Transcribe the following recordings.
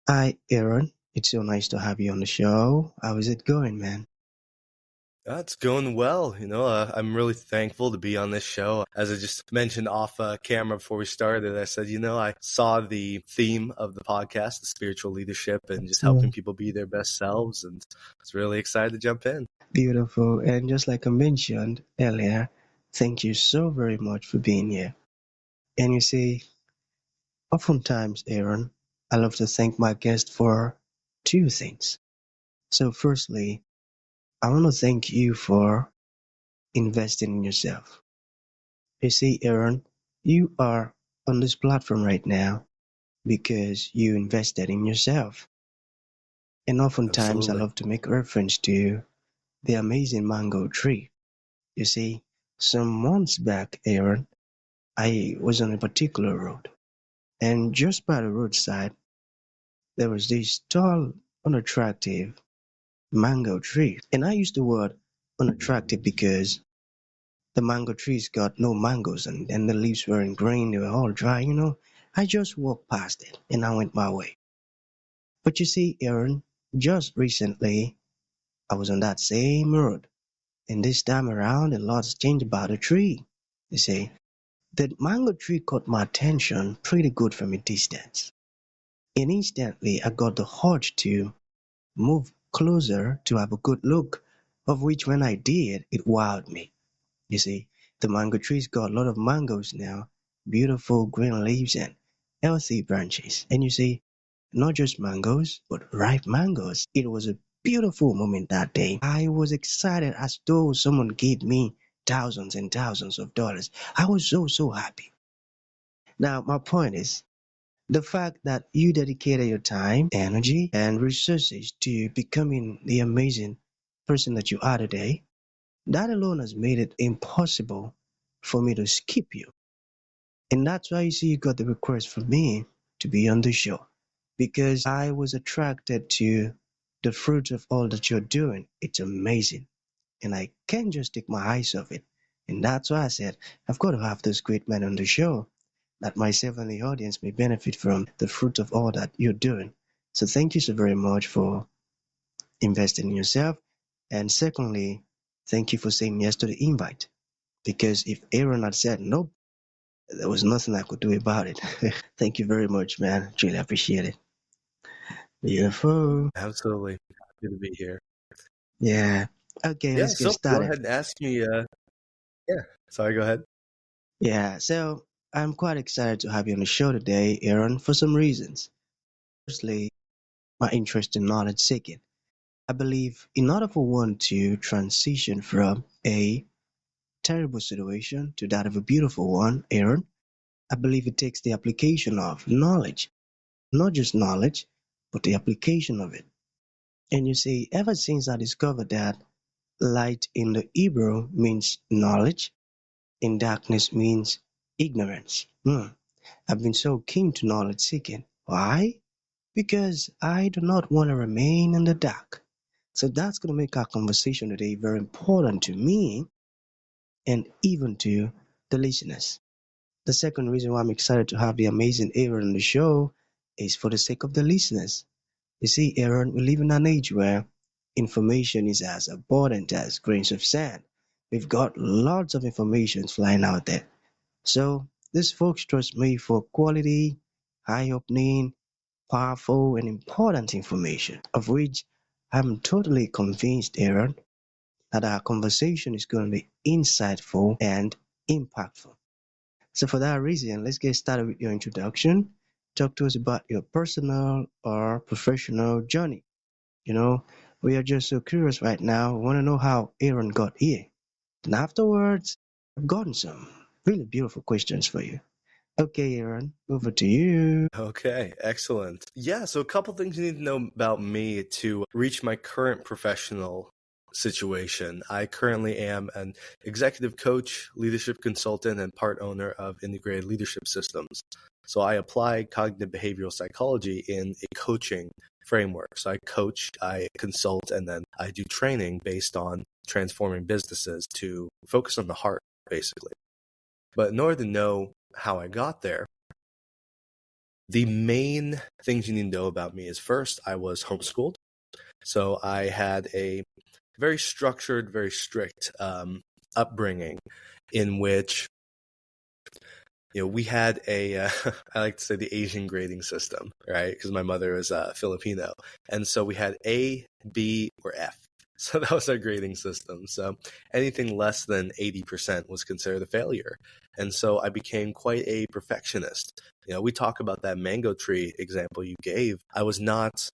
Hi, Aaron. It's so nice to have you on the show. How is it going, man? It's going well. I'm really thankful to be on this show. As I just mentioned off camera before we started, I said, I saw the theme of the podcast, the spiritual leadership and just So helping people be their best selves. And I was really excited to jump in. beautiful. And just like I mentioned earlier, thank you so very much for being here. And you see, oftentimes, Aaron, I love to thank my guest for two things. So, firstly, I want to thank you for investing in yourself. You see, Aaron, you are on this platform right now because you invested in yourself. And oftentimes, I Absolutely. love to make reference to the amazing mango tree. You see, some months back, Aaron, I was on a particular road, and just by the roadside, there was this tall, unattractive mango tree. And I use the word unattractive because the mango tree's got no mangoes and the leaves weren't green, they were all dry. I just walked past it and I went my way. But you see, Aaron, just recently, I was on that same road, and this time around, a lot's changed about the tree. You see, the mango tree caught my attention pretty good from a distance, and instantly I got the urge to move closer to have a good look, of which when I did, it wowed me. You see, the mango tree's got a lot of mangoes now, beautiful green leaves and healthy branches. And you see, not just mangoes, but ripe mangoes. It was a beautiful moment that day. I was excited as though someone gave me thousands and thousands of dollars. I was so happy. Now, my point is the fact that you dedicated your time, energy, and resources to becoming the amazing person that you are today, that alone has made it impossible for me to skip you. And that's why you see you got the request from me to be on the show. Because I was attracted to the fruit of all that you're doing. It's amazing. And I can't just take my eyes off it. And that's why I said, I've got to have this great man on the show that myself and the audience may benefit from the fruit of all that you're doing. So thank you so very much for investing in yourself. And secondly, thank you for saying yes to the invite. Because if Aaron had said nope, there was nothing I could do about it. Thank you very much, man. Truly appreciate it. Beautiful. Absolutely. Happy to be here. Yeah. Okay, Yeah. let's get So go started. ahead and ask me. Yeah. Sorry, go ahead. Yeah, so I'm quite excited to have you on the show today, Aaron, for some reasons. Firstly, my interest in knowledge seeking. I believe in order for one to transition from a terrible situation to that of a beautiful one, Aaron, I believe it takes the application of knowledge. Not just knowledge, but the application of it. And you see, ever since I discovered that light in the Hebrew means knowledge and darkness means ignorance. I've been so keen to knowledge seeking. Why? Because I do not want to remain in the dark. So that's going to make our conversation today very important to me and even to the listeners. The second reason why I'm excited to have the amazing Aaron on the show is for the sake of the listeners. You see, Aaron, we live in an age where information is as abundant as grains of sand. We've got lots of information flying out there. So these folks trust me for quality, eye-opening, powerful, and important information, of which I'm totally convinced, Aaron, that our conversation is going to be insightful and impactful. So for that reason, let's get started with your introduction. Talk to us about your personal or professional journey. You know, we are just so curious right now. We want to know how Aaron got here. And afterwards, I've gotten some really beautiful questions for you. Okay, Aaron, over to you. Okay, excellent. Yeah, so a couple things you need to know about me to reach my current professional situation. I currently am an executive coach, leadership consultant, and part owner of integrated leadership systems. So I apply cognitive behavioral psychology in a coaching framework. So I coach, I consult, and then I do training based on transforming businesses to focus on the heart, basically. But in order to know how I got there, The main things you need to know about me is, first, I was homeschooled. So I had a very structured, very strict upbringing in which we had I like to say the Asian grading system, right? Because my mother was Filipino. And so we had A, B, or F. So that was our grading system. So anything less than 80% was considered a failure. And so I became quite a perfectionist. We talk about that mango tree example you gave. I was not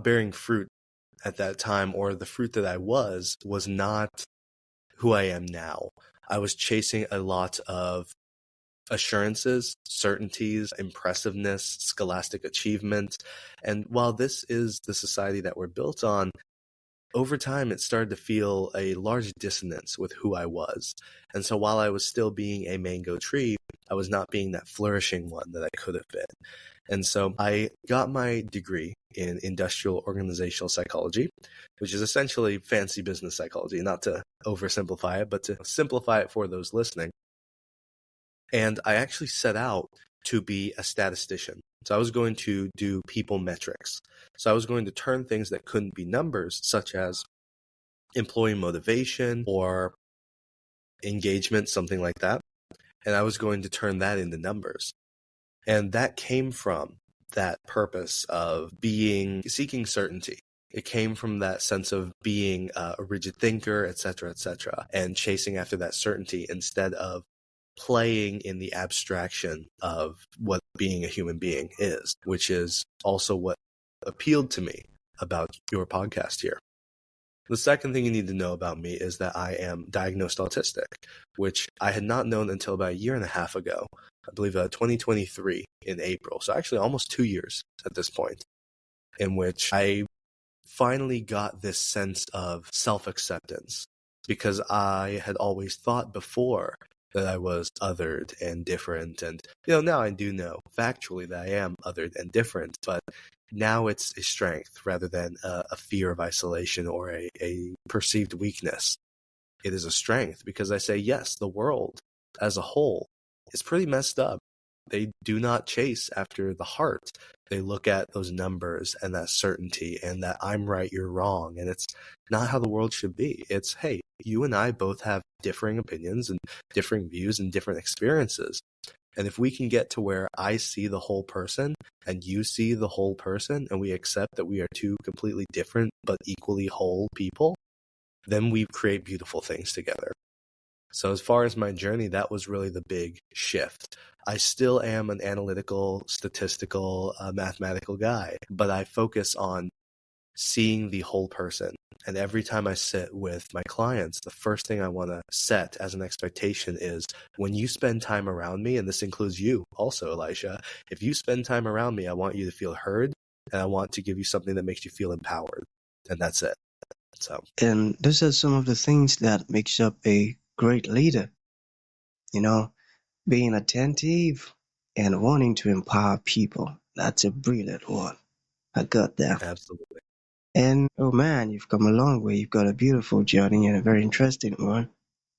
bearing fruit at that time, or the fruit that I was not who I am now. I was chasing a lot of assurances, certainties, impressiveness, scholastic achievement. And while this is the society that we're built on, over time it started to feel a large dissonance with who I was. And so while I was still being a mango tree, I was not being that flourishing one that I could have been. And so I got my degree in industrial organizational psychology, which is essentially fancy business psychology, not to oversimplify it, but to simplify it for those listening. And I actually set out to be a statistician. So I was going to do people metrics. So I was going to turn things that couldn't be numbers, such as employee motivation or engagement, something like that. And I was going to turn that into numbers. And that came from that purpose of seeking certainty. It came from that sense of being a rigid thinker, et cetera, and chasing after that certainty instead of playing in the abstraction of what being a human being is, which is also what appealed to me about your podcast here. The second thing you need to know about me is that I am diagnosed autistic, which I had not known until about a year and a half ago. I believe 2023 in April. So actually almost 2 years at this point, in which I finally got this sense of self-acceptance, because I had always thought before that I was othered and different. And, now I do know factually that I am othered and different, but now it's a strength rather than a fear of isolation or a perceived weakness. It is a strength because I say, yes, the world as a whole is pretty messed up. They do not chase after the heart. They look at those numbers and that certainty and that I'm right, you're wrong. And it's not how the world should be. It's, hey, you and I both have differing opinions and differing views and different experiences. And if we can get to where I see the whole person and you see the whole person, and we accept that we are two completely different but equally whole people, then we create beautiful things together. So as far as my journey, that was really the big shift. I still am an analytical, statistical, mathematical guy, but I focus on seeing the whole person. And every time I sit with my clients, the first thing I want to set as an expectation is, when you spend time around me, and this includes you also, Elisha, if you spend time around me, I want you to feel heard, and I want to give you something that makes you feel empowered. And that's it. And those are some of the things that makes up a great leader. Being attentive and wanting to empower people. That's a brilliant one. I got that. Absolutely. And oh man, you've come a long way. You've got a beautiful journey and a very interesting one,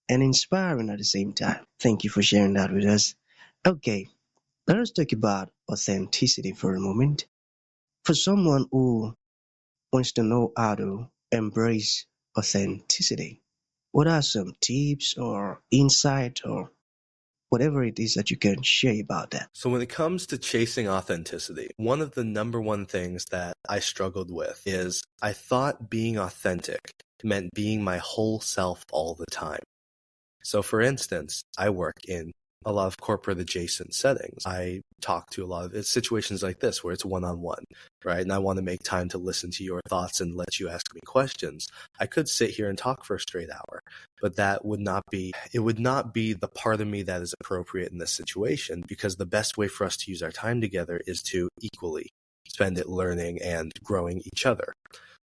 and inspiring at the same time. Thank you for sharing that with us. Okay, let us talk about authenticity for a moment. For someone who wants to know how to embrace authenticity, what are some tips or insight or whatever it is that you can share about that? So when it comes to chasing authenticity, one of the number one things that I struggled with is I thought being authentic meant being my whole self all the time. So for instance, I work in a lot of corporate adjacent settings. I talk to a lot of situations like this where it's one-on-one, right? And I want to make time to listen to your thoughts and let you ask me questions. I could sit here and talk for a straight hour, but it would not be the part of me that is appropriate in this situation, because the best way for us to use our time together is to equally spend it learning and growing each other.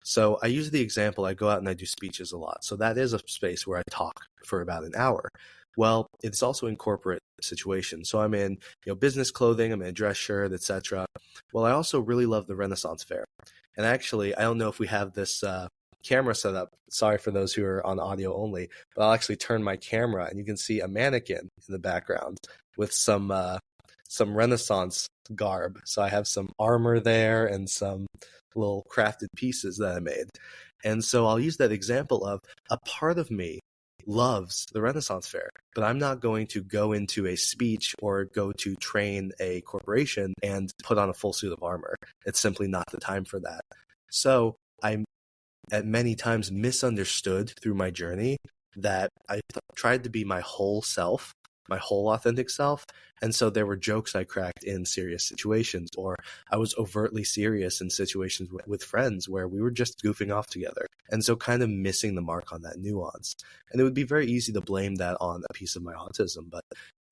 So I use the example, I go out and I do speeches a lot. So that is a space where I talk for about an hour. Well, it's also in corporate situations. So I'm in, business clothing, I'm in a dress shirt, etc. Well, I also really love the Renaissance Fair. And actually, I don't know if we have this camera set up. Sorry for those who are on audio only, but I'll actually turn my camera and you can see a mannequin in the background with some some Renaissance garb. So I have some armor there and some little crafted pieces that I made. And so I'll use that example of a part of me loves the Renaissance Fair, but I'm not going to go into a speech or go to train a corporation and put on a full suit of armor. It's simply not the time for that. So I'm at many times misunderstood through my journey that I tried to be my whole self, my whole authentic self. And so there were jokes I cracked in serious situations, or I was overtly serious in situations with friends where we were just goofing off together. And so kind of missing the mark on that nuance. And it would be very easy to blame that on a piece of my autism, but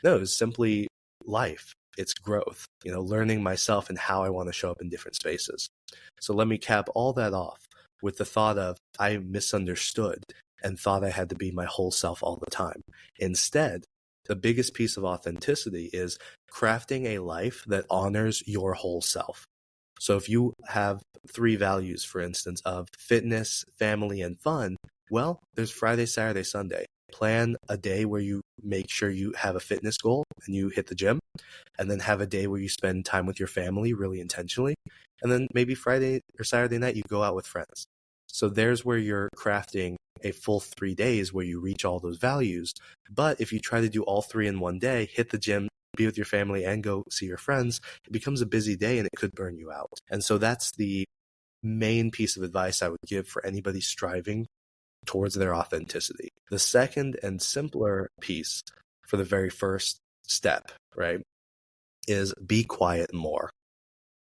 no, it's simply life. It's growth, learning myself and how I want to show up in different spaces. So let me cap all that off with the thought of I misunderstood and thought I had to be my whole self all the time. Instead, the biggest piece of authenticity is crafting a life that honors your whole self. So if you have 3 values, for instance, of fitness, family, and fun, well, there's Friday, Saturday, Sunday. Plan a day where you make sure you have a fitness goal and you hit the gym, and then have a day where you spend time with your family really intentionally. And then maybe Friday or Saturday night, you go out with friends. So there's where you're crafting a full 3 days where you reach all those values. But if you try to do all 3 in one day, hit the gym, be with your family, and go see your friends, it becomes a busy day and it could burn you out. And so that's the main piece of advice I would give for anybody striving towards their authenticity. The second and simpler piece for the very first step, right, is be quiet more.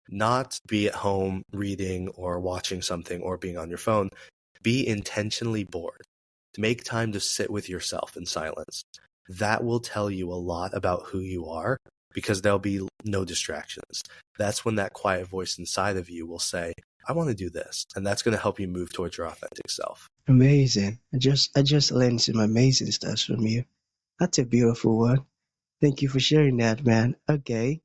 Not be at home reading or watching something or being on your phone. Be intentionally bored. Make time to sit with yourself in silence. That will tell you a lot about who you are because there'll be no distractions. That's when that quiet voice inside of you will say, I want to do this. And that's going to help you move towards your authentic self. Amazing. I just learned some amazing stuff from you. That's a beautiful one. Thank you for sharing that, man. Okay,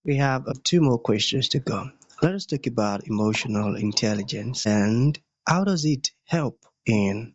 we have 2 more questions to go. Let us talk about emotional intelligence and how does it help in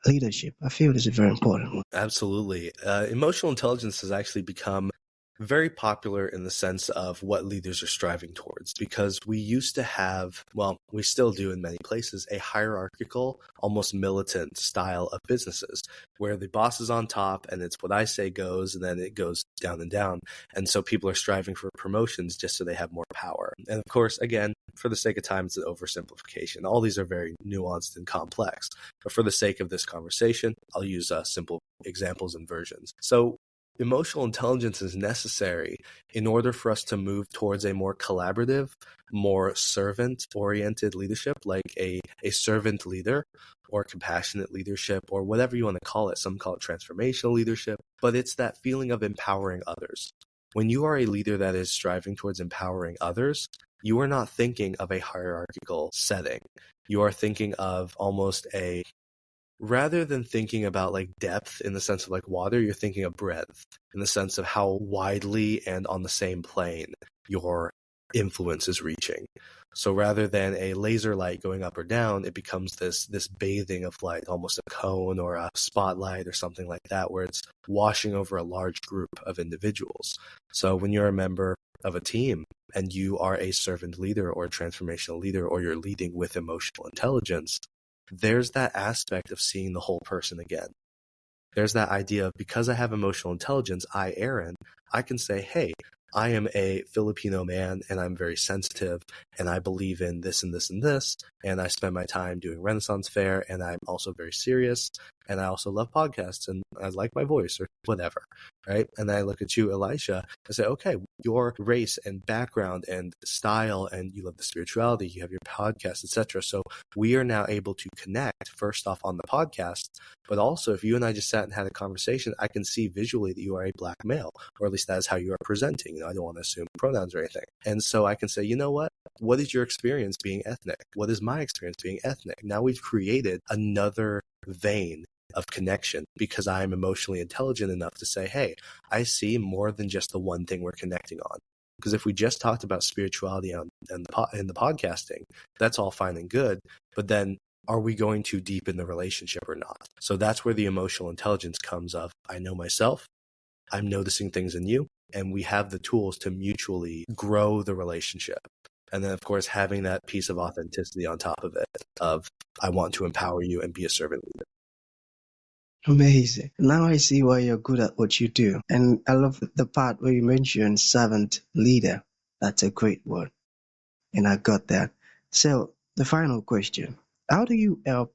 leadership? I feel this is a very important one. Absolutely. Emotional intelligence has actually become very popular in the sense of what leaders are striving towards, because we used to have, well, we still do in many places, a hierarchical, almost militant style of businesses where the boss is on top and it's what I say goes, and then it goes down and down. And so people are striving for promotions just so they have more power. And of course, again, for the sake of time, it's an oversimplification. All these are very nuanced and complex. But for the sake of this conversation, I'll use simple examples and versions. So emotional intelligence is necessary in order for us to move towards a more collaborative, more servant-oriented leadership, like a servant leader or compassionate leadership or whatever you want to call it. Some call it transformational leadership, but it's that feeling of empowering others. When you are a leader that is striving towards empowering others, you are not thinking of a hierarchical setting. You are thinking of almost rather than thinking about like depth in the sense of like water, you're thinking of breadth in the sense of how widely and on the same plane your influence is reaching. So rather than a laser light going up or down, it becomes this bathing of light, almost a cone or a spotlight or something like that, where it's washing over a large group of individuals. So when you're a member of a team and you are a servant leader or a transformational leader, or you're leading with emotional intelligence, there's that aspect of seeing the whole person again. There's that idea of, because I have emotional intelligence, Aaron, I can say, hey, I am a Filipino man and I'm very sensitive and I believe in this and this and this. And I spend my time doing Renaissance Fair and I'm also very serious. And I also love podcasts and I like my voice or whatever, right? And then I look at you, Elisha, and say, okay, your race and background and style, and you love the spirituality, you have your podcast, etc. So we are now able to connect first off on the podcast, but also if you and I just sat and had a conversation, I can see visually that you are a Black male, or at least that is how you are presenting. I don't want to assume pronouns or anything. And so I can say, you know what? What is your experience being ethnic? What is my experience being ethnic? Now we've created another vein of connection because I'm emotionally intelligent enough to say, hey, I see more than just the one thing we're connecting on. Because if we just talked about spirituality in the podcasting, that's all fine and good. But then are we going to deepen the relationship or not? So that's where the emotional intelligence comes of, I know myself, I'm noticing things in you, and we have the tools to mutually grow the relationship. And then, of course, having that piece of authenticity on top of it, of I want to empower you and be a servant leader. Amazing. Now I see why you're good at what you do. And I love the part where you mentioned servant leader. That's a great word. And I got that. So, the final question: how do you help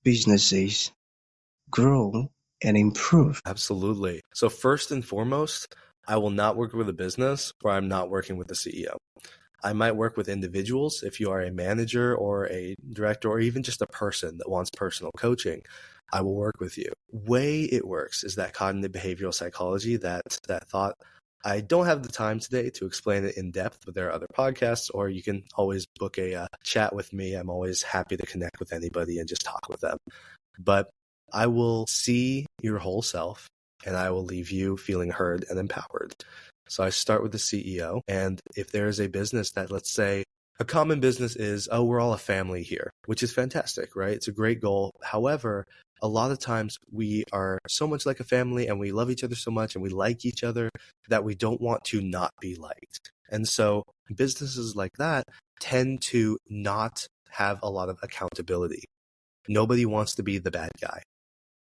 businesses grow and improve? Absolutely. So first and foremost, I will not work with a business where I'm not working with the CEO. I might work with individuals if you are a manager or a director or even just a person that wants personal coaching. I will work with you. Way it works is that cognitive behavioral psychology, that thought. I don't have the time today to explain it in depth, but there are other podcasts, or you can always book a chat with me. I'm always happy to connect with anybody and just talk with them. But I will see your whole self and I will leave you feeling heard and empowered. So I start with the CEO. And if there is a business that, let's say, a common business is, oh, we're all a family here, which is fantastic, right? It's a great goal. However, a lot of times we are so much like a family and we love each other so much and we like each other that we don't want to not be liked. And so businesses like that tend to not have a lot of accountability. Nobody wants to be the bad guy.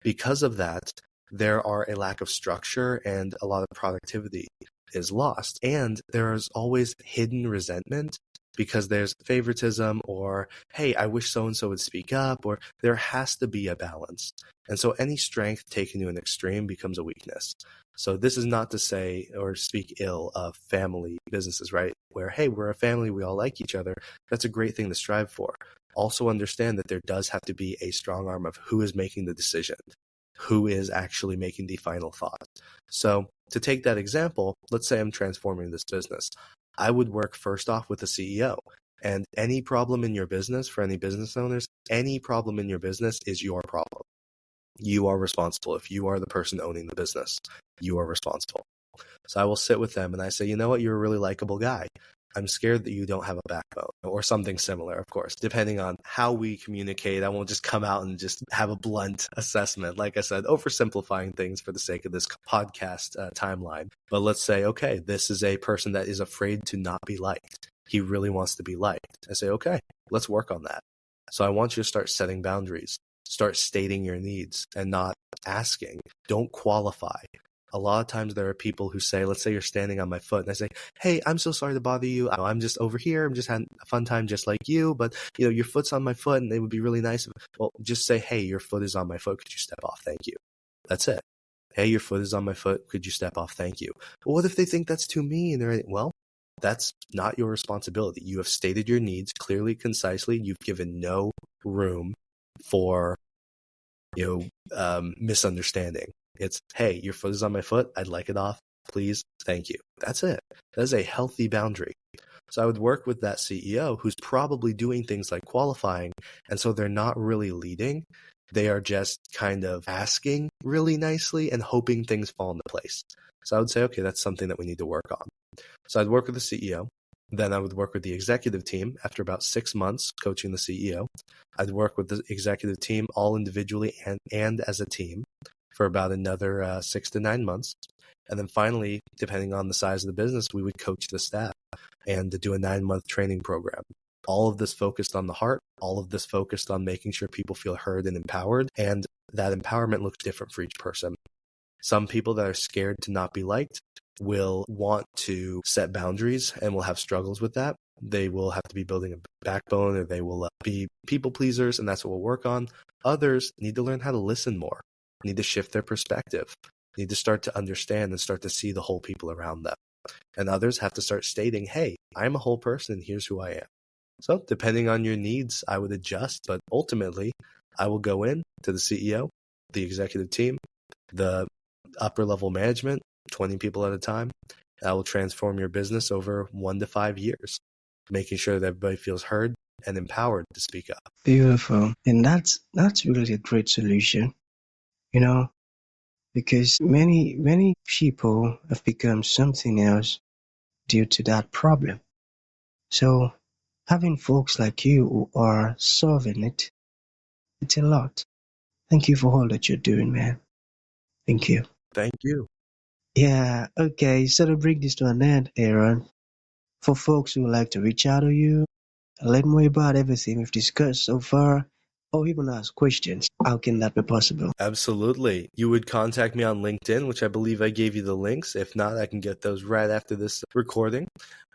Because of that, there are a lack of structure and a lot of productivity is lost. And there is always hidden resentment because there's favoritism or, hey, I wish so-and-so would speak up, or there has to be a balance. And so any strength taken to an extreme becomes a weakness. So this is not to say or speak ill of family businesses, right? Where, hey, we're a family, we all like each other. That's a great thing to strive for. Also understand that there does have to be a strong arm of who is making the decision, who is actually making the final thought. So to take that example, let's say I'm transforming this business. I would work first off with the CEO. And any problem in your business, for any business owners, any problem in your business is your problem. You are responsible. If you are the person owning the business, you are responsible. So I will sit with them and I say, you know what, you're a really likable guy. I'm scared that you don't have a backbone, or something similar, of course, depending on how we communicate. I won't just come out and just have a blunt assessment. Like I said, oversimplifying things for the sake of this podcast timeline. But let's say, okay, this is a person that is afraid to not be liked. He really wants to be liked. I say, okay, let's work on that. So I want you to start setting boundaries, start stating your needs and not asking. Don't qualify. A lot of times there are people who say, let's say you're standing on my foot and I say, hey, I'm so sorry to bother you. I'm just over here. I'm just having a fun time just like you, but your foot's on my foot and it would be really nice. Well, just say, hey, your foot is on my foot. Could you step off? Thank you. That's it. Hey, your foot is on my foot. Could you step off? Thank you. But what if they think that's too mean? Well, that's not your responsibility. You have stated your needs clearly, concisely. You've given no room for misunderstanding. It's, hey, your foot is on my foot. I'd like it off. Please. Thank you. That's it. That is a healthy boundary. So I would work with that CEO who's probably doing things like qualifying. And so they're not really leading. They are just kind of asking really nicely and hoping things fall into place. So I would say, okay, that's something that we need to work on. So I'd work with the CEO. Then I would work with the executive team after about 6 months coaching the CEO. I'd work with the executive team all individually and as a team for about another 6 to 9 months. And then finally, depending on the size of the business, we would coach the staff and do a 9-month training program. All of this focused on the heart, all of this focused on making sure people feel heard and empowered. And that empowerment looks different for each person. Some people that are scared to not be liked will want to set boundaries and will have struggles with that. They will have to be building a backbone, or they will be people pleasers, and that's what we'll work on. Others need to learn how to listen more, need to shift their perspective, need to start to understand and start to see the whole people around them. And others have to start stating, hey, I'm a whole person and here's who I am. So depending on your needs, I would adjust, but ultimately I will go in to the CEO, the executive team, the upper level management, 20 people at a time. I will transform your business over 1 to 5 years, making sure that everybody feels heard and empowered to speak up. Beautiful. And that's really a great solution, because many people have become something else due to that problem. So having folks like you who are solving it, it's a lot. Thank you for all that you're doing, man. Thank you. Thank you. Yeah, okay. So to bring this to an end, Aaron, for folks who would like to reach out to you, learn more about everything we've discussed so far, or even ask questions, how can that be possible? Absolutely. You would contact me on LinkedIn, which I believe I gave you the links. If not, I can get those right after this recording.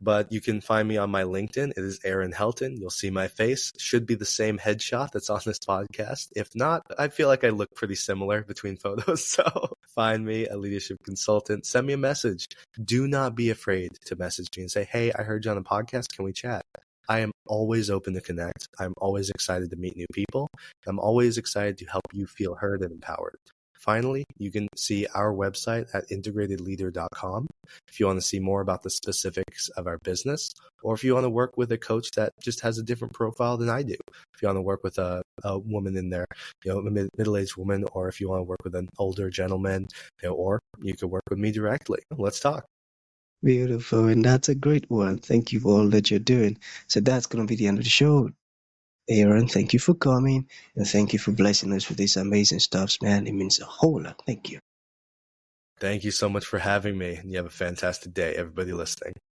But you can find me on my LinkedIn. It is Aaron Helton. You'll see my face. Should be the same headshot that's on this podcast. If not, I feel like I look pretty similar between photos. So find me a leadership consultant. Send me a message. Do not be afraid to message me and say, hey, I heard you on the podcast. Can we chat? I am always open to connect. I'm always excited to meet new people. I'm always excited to help you feel heard and empowered. Finally, you can see our website at integratedleader.com if you want to see more about the specifics of our business, or if you want to work with a coach that just has a different profile than I do. If you want to work with a woman in there, a middle-aged woman, or if you want to work with an older gentleman, or you could work with me directly. Let's talk. Beautiful, and that's a great one. Thank you for all that you're doing. So that's going to be the end of the show. Aaron, thank you for coming, and thank you for blessing us with these amazing stuffs, man. It means a whole lot. Thank you. Thank you so much for having me. And you have a fantastic day, everybody listening.